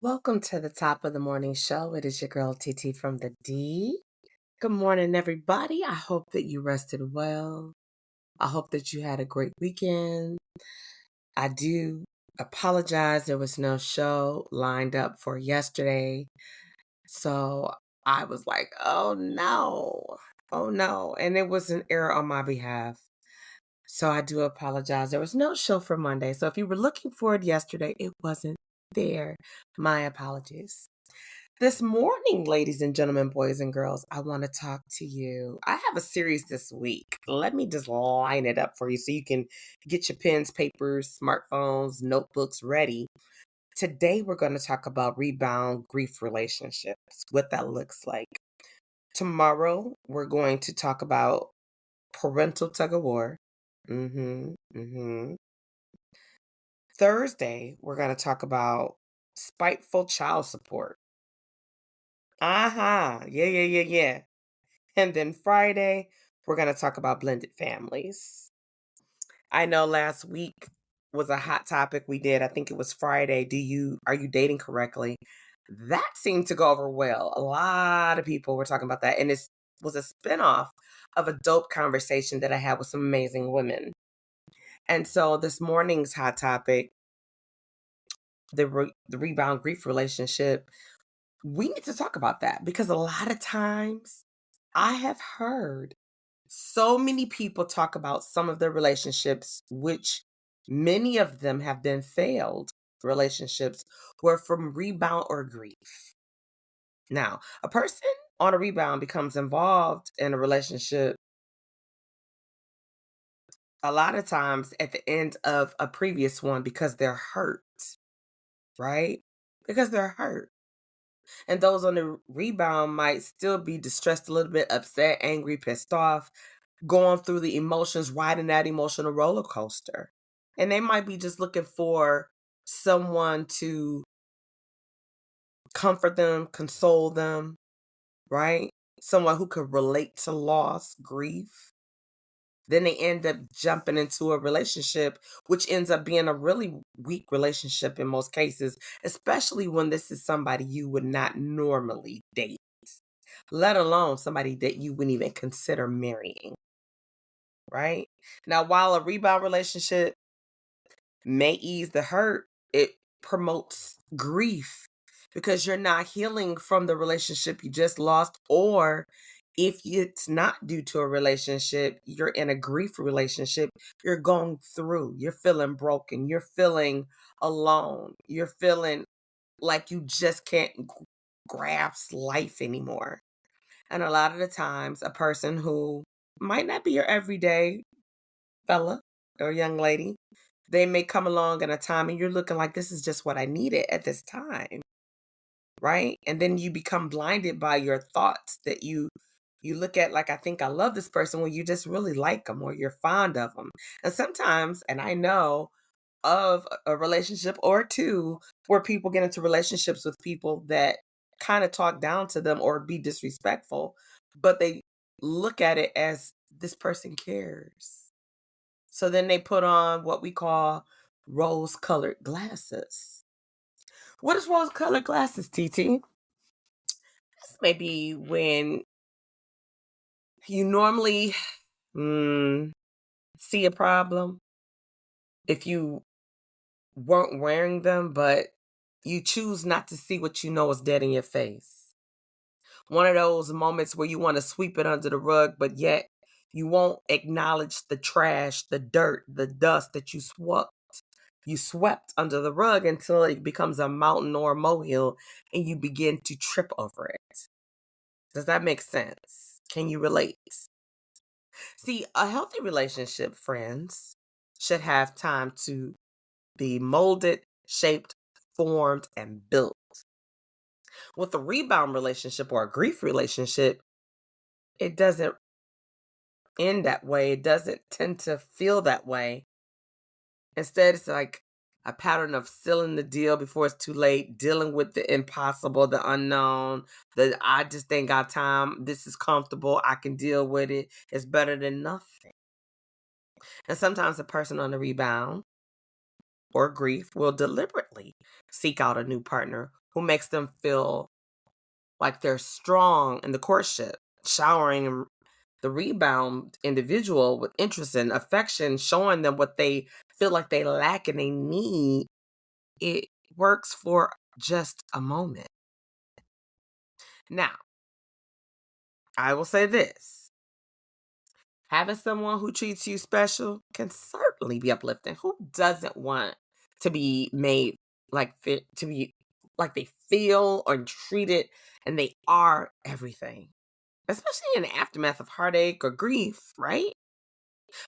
Welcome to the top of the morning show. It is your girl TT from the D. Good morning, everybody. I hope that you rested well. I hope that you had a great weekend. I do apologize. There was no show lined up for yesterday. So I was like, oh no. Oh no. And it was an error on my behalf. So I do apologize. There was no show for Monday. So if you were looking for it yesterday, it wasn't there. My apologies. This morning, ladies and gentlemen, boys and girls, I want to talk to you. I have a series this week. Let me just line it up for you so you can get your pens, papers, smartphones, notebooks ready. Today, we're going to talk about rebound grief relationships, what that looks like. Tomorrow, we're going to talk about parental tug of war. Thursday, we're going to talk about spiteful child support. Yeah. And then Friday, we're going to talk about blended families. I know last week was a hot topic we did. I think it was Friday. Are you dating correctly? That seemed to go over well. A lot of people were talking about that. And it was a spinoff of a dope conversation that I had with some amazing women. And so this morning's hot topic, the rebound grief relationship, we need to talk about that because a lot of times I have heard so many people talk about some of their relationships, which many of them have been failed relationships, were from rebound or grief. Now, a person on a rebound becomes involved in a relationship a lot of times at the end of a previous one because they're hurt, right? Because they're hurt. And those on the rebound might still be distressed a little bit, upset, angry, pissed off, going through the emotions, riding that emotional roller coaster. And they might be just looking for someone to comfort them, console them, right? Someone who could relate to loss, grief. Then they end up jumping into a relationship, which ends up being a really weak relationship in most cases, especially when this is somebody you would not normally date, let alone somebody that you wouldn't even consider marrying, right? Now, while a rebound relationship may ease the hurt, it promotes grief because you're not healing from the relationship you just lost, or if it's not due to a relationship, you're in a grief relationship, you're going through, you're feeling broken, you're feeling alone, you're feeling like you just can't grasp life anymore. And a lot of the times, a person who might not be your everyday fella or young lady, they may come along at a time and you're looking like this is just what I needed at this time, right? And then you become blinded by your thoughts that you look at like, I think I love this person when you just really like them or you're fond of them. And sometimes, and I know of a relationship or two where people get into relationships with people that kind of talk down to them or be disrespectful, but they look at it as this person cares. So then they put on what we call rose-colored glasses. What is rose-colored glasses, TT? This may be when you normally see a problem if you weren't wearing them, but you choose not to see what you know is dead in your face. One of those moments where you want to sweep it under the rug, but yet you won't acknowledge the trash, the dirt, the dust that you swept under the rug until it becomes a mountain or a molehill and you begin to trip over it. Does that make sense? Can you relate? See, a healthy relationship, friends, should have time to be molded, shaped, formed, and built. With a rebound relationship or a grief relationship, it doesn't end that way. It doesn't tend to feel that way. Instead, it's like a pattern of sealing the deal before it's too late, dealing with the impossible, the unknown, the I just ain't got time. This is comfortable. I can deal with it. It's better than nothing. And sometimes a person on the rebound or grief will deliberately seek out a new partner who makes them feel like they're strong in the courtship, showering the rebound individual with interest and affection, showing them what they feel like they lack and they need. It works for just a moment. Now, I will say this. Having someone who treats you special can certainly be uplifting. Who doesn't want to be made to be like they feel or treated and they are everything, especially in the aftermath of heartache or grief, right?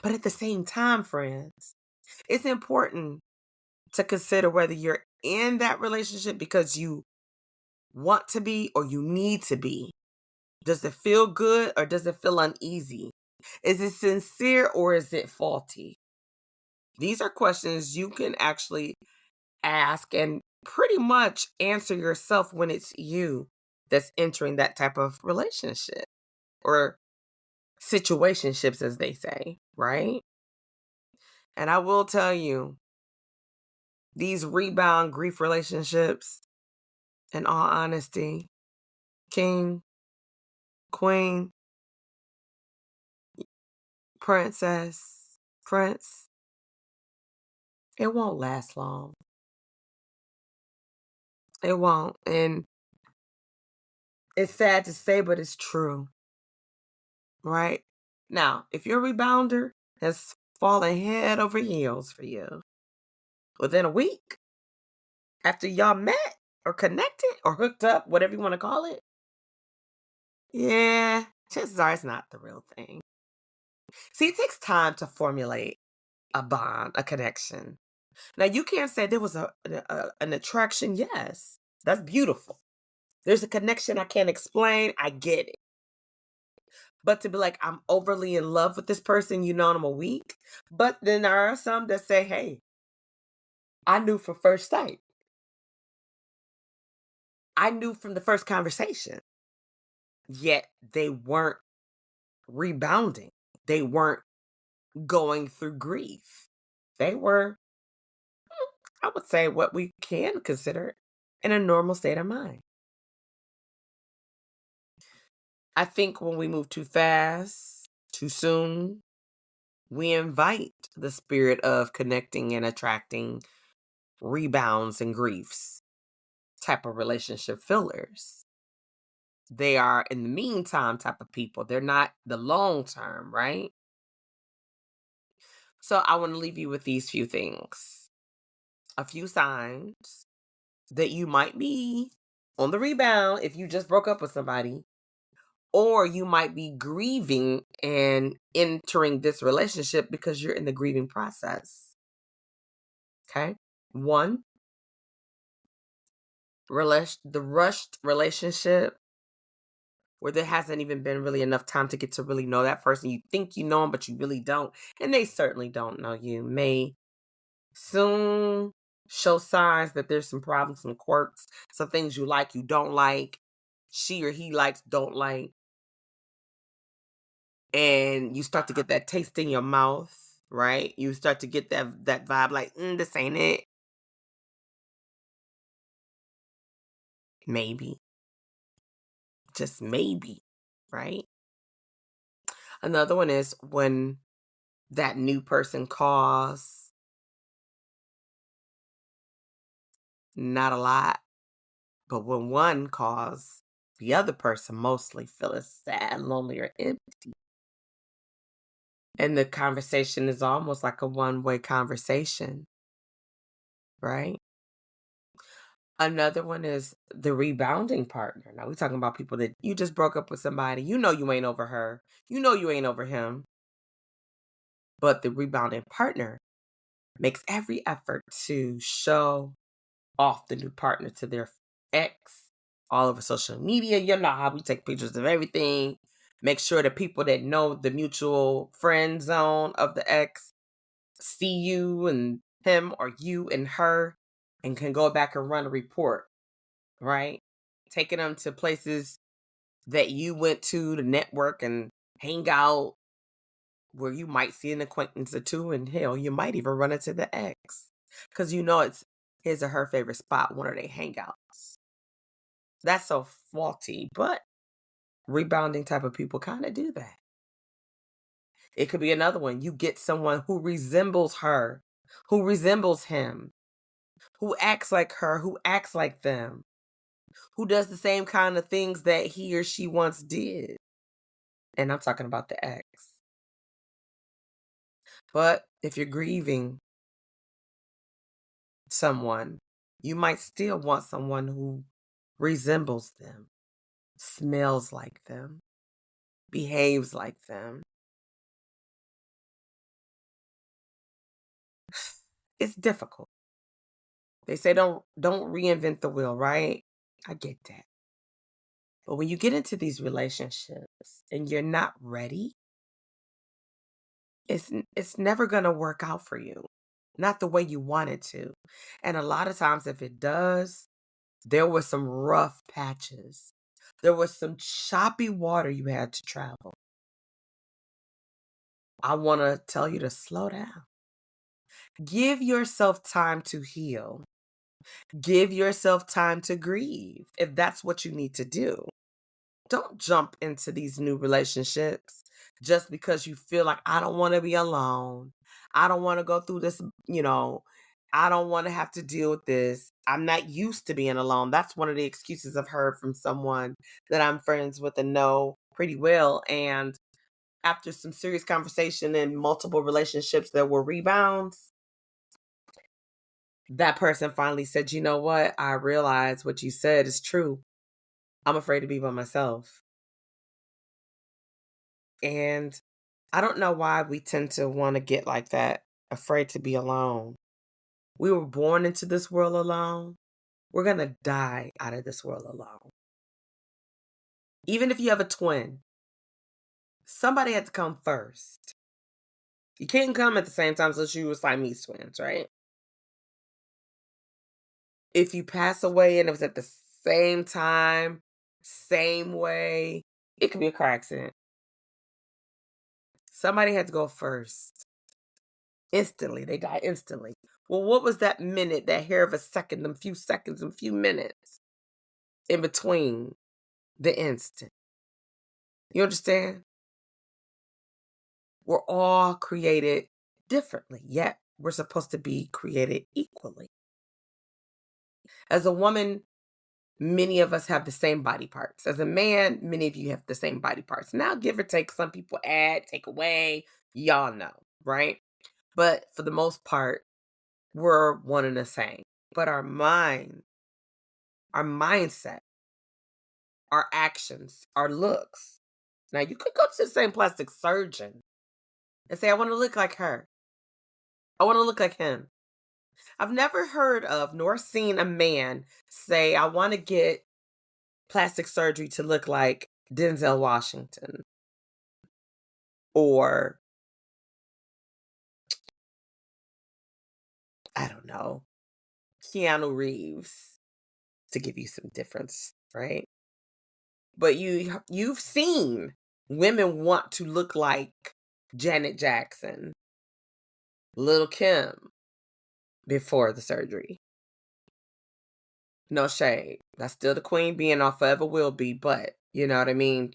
But at the same time, friends, it's important to consider whether you're in that relationship because you want to be or you need to be. Does it feel good or does it feel uneasy? Is it sincere or is it faulty? These are questions you can actually ask and pretty much answer yourself when it's you that's entering that type of relationship or situationships, as they say, right? And I will tell you, these rebound grief relationships, in all honesty, king, queen, princess, prince, it won't last long. It won't. And it's sad to say, but it's true. Right? Now, if your rebounder has fallen head over heels for you within a week after y'all met or connected or hooked up, whatever you want to call it, yeah, chances are it's not the real thing. See, it takes time to formulate a bond, a connection. Now, you can't say there was an attraction. Yes, that's beautiful. There's a connection I can't explain. I get it. But to be like, I'm overly in love with this person, you know, I'm a week. But then there are some that say, hey, I knew from first sight. I knew from the first conversation. Yet they weren't rebounding. They weren't going through grief. They were, I would say, what we can consider in a normal state of mind. I think when we move too fast, too soon, we invite the spirit of connecting and attracting rebounds and griefs type of relationship fillers. They are in the meantime type of people. They're not the long term, right? So I want to leave you with these few things. A few signs that you might be on the rebound if you just broke up with somebody, or you might be grieving and entering this relationship because you're in the grieving process. Okay? One, the rushed relationship where there hasn't even been really enough time to get to really know that person. You think you know them, but you really don't. And they certainly don't know you. May soon show signs that there's some problems, some quirks, some things you like, you don't like, she or he likes, don't like. And you start to get that taste in your mouth, right? You start to get that vibe like, this ain't it. Maybe. Just maybe, right? Another one is when that new person calls, not a lot, but when one calls, the other person mostly feels sad, lonely, or empty. And the conversation is almost like a one-way conversation, right? Another one is the rebounding partner. Now, we're talking about people that you just broke up with somebody. You know you ain't over her. You know you ain't over him. But the rebounding partner makes every effort to show off the new partner to their ex all over social media. You know how we take pictures of everything. Make sure the people that know the mutual friend zone of the ex see you and him or you and her and can go back and run a report, right? Taking them to places that you went to network and hang out where you might see an acquaintance or two, and hell, you might even run into the ex because you know it's his or her favorite spot, one of their hangouts. That's so faulty, but rebounding type of people kind of do that. It could be another one. You get someone who resembles her, who resembles him, who acts like her, who acts like them, who does the same kind of things that he or she once did. And I'm talking about the ex. But if you're grieving someone, you might still want someone who resembles them, smells like them, behaves like them. It's difficult. They say don't reinvent the wheel, right? I get that. But when you get into these relationships and you're not ready, it's never going to work out for you. Not the way you want it to. And a lot of times if it does, there were some rough patches. There was some choppy water you had to travel. I want to tell you to slow down. Give yourself time to heal. Give yourself time to grieve if that's what you need to do. Don't jump into these new relationships just because you feel like, I don't want to be alone. I don't want to go through this, I don't want to have to deal with this. I'm not used to being alone. That's one of the excuses I've heard from someone that I'm friends with and know pretty well. And after some serious conversation and multiple relationships that were rebounds, that person finally said, you know what? I realize what you said is true. I'm afraid to be by myself. And I don't know why we tend to want to get like that, afraid to be alone. We were born into this world alone. We're going to die out of this world alone. Even if you have a twin, somebody had to come first. You can't come at the same time unless you were Siamese twins, right? If you pass away and it was at the same time, same way, it could be a car accident. Somebody had to go first. Instantly. They die instantly. Well, what was that minute, that hair of a second, them few seconds, them few minutes in between the instant? You understand? We're all created differently, yet we're supposed to be created equally. As a woman, many of us have the same body parts. As a man, many of you have the same body parts. Now, give or take, some people add, take away, y'all know, right? But for the most part, we're one and the same. But our mind, our mindset, our actions, our looks. Now, you could go to the same plastic surgeon and say, I want to look like her. I want to look like him. I've never heard of nor seen a man say, I want to get plastic surgery to look like Denzel Washington or, I don't know, Keanu Reeves, to give you some difference, right? But you've seen women want to look like Janet Jackson, Lil' Kim before the surgery. No shade. That's still the queen being, I forever will be, but you know what I mean?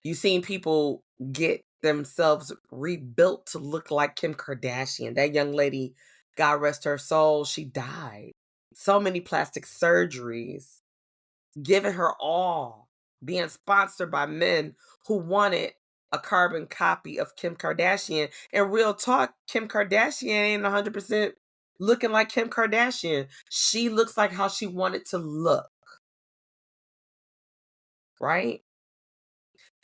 You've seen people get themselves rebuilt to look like Kim Kardashian. That young lady, God rest her soul, she died. So many plastic surgeries, giving her all, being sponsored by men who wanted a carbon copy of Kim Kardashian. And real talk, Kim Kardashian ain't 100% looking like Kim Kardashian. She looks like how she wanted to look, right?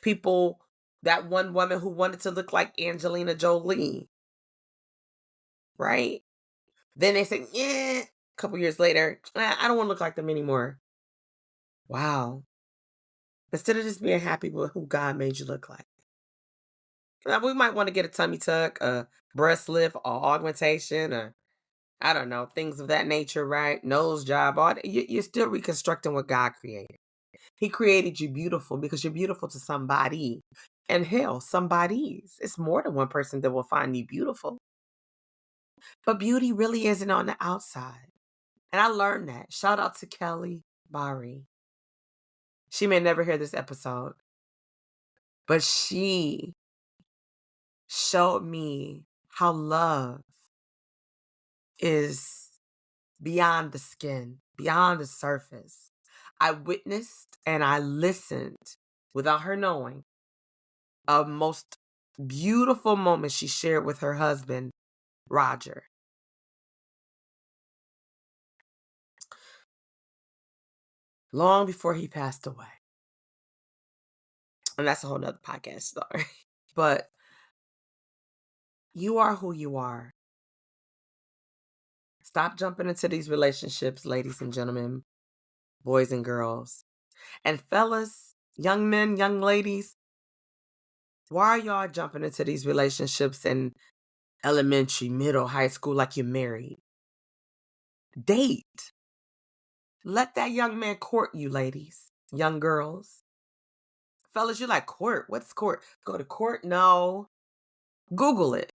People, that one woman who wanted to look like Angelina Jolie, right? Then they say, yeah, a couple years later, I don't want to look like them anymore. Wow. Instead of just being happy with who God made you look like. Now, we might want to get a tummy tuck, a breast lift, or augmentation, or I don't know, things of that nature, right? Nose job, all that. You're still reconstructing what God created. He created you beautiful because you're beautiful to somebody. And hell, somebody's. It's more than one person that will find you beautiful. But beauty really isn't on the outside. And I learned that. Shout out to Kelly. Bari. She may never hear this episode, but she showed me how love is beyond the skin, beyond the surface. I witnessed and I listened without her knowing a most beautiful moment she shared with her husband, Roger. Long before he passed away. And that's a whole nother podcast story. But you are who you are. Stop jumping into these relationships, ladies and gentlemen, boys and girls. And fellas, young men, young ladies, why are y'all jumping into these relationships in elementary, middle, high school like you're married? Date. Let that young man court you, ladies, young girls. Fellas, you like court. What's court? Go to court? No. Google it.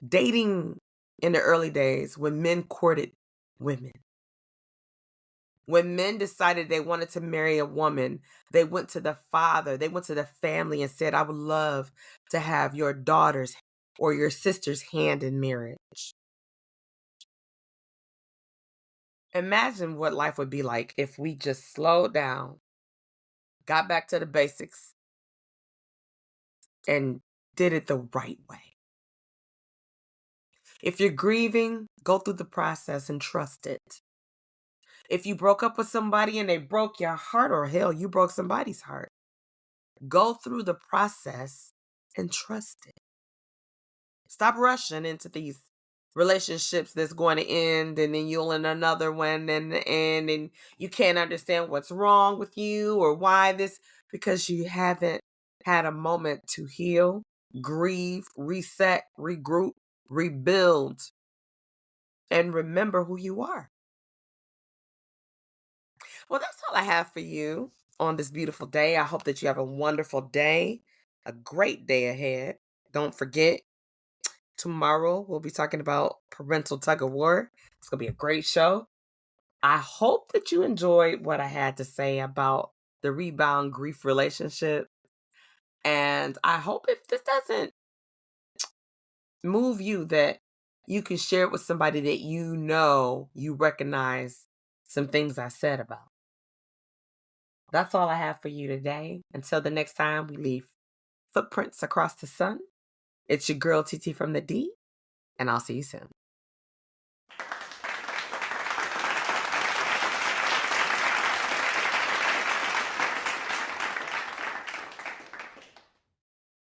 Dating in the early days when men courted women. When men decided they wanted to marry a woman, they went to the father, they went to the family and said, I would love to have your daughter's or your sister's hand in marriage. Imagine what life would be like if we just slowed down, got back to the basics, and did it the right way. If you're grieving, go through the process and trust it. If you broke up with somebody and they broke your heart, or hell, you broke somebody's heart, go through the process and trust it. Stop rushing into these relationships that's going to end, and then you'll in another one and you can't understand what's wrong with you or why this, because you haven't had a moment to heal, grieve, reset, regroup, rebuild, and remember who you are. Well, that's all I have for you on this beautiful day. I hope that you have a wonderful day, a great day ahead. Don't forget, tomorrow we'll be talking about parental tug of war. It's going to be a great show. I hope that you enjoyed what I had to say about the rebound grief relationship. And I hope if this doesn't move you, that you can share it with somebody that you know you recognize some things I said about. That's all I have for you today. Until the next time we leave footprints across the sun, it's your girl TT from the D, and I'll see you soon.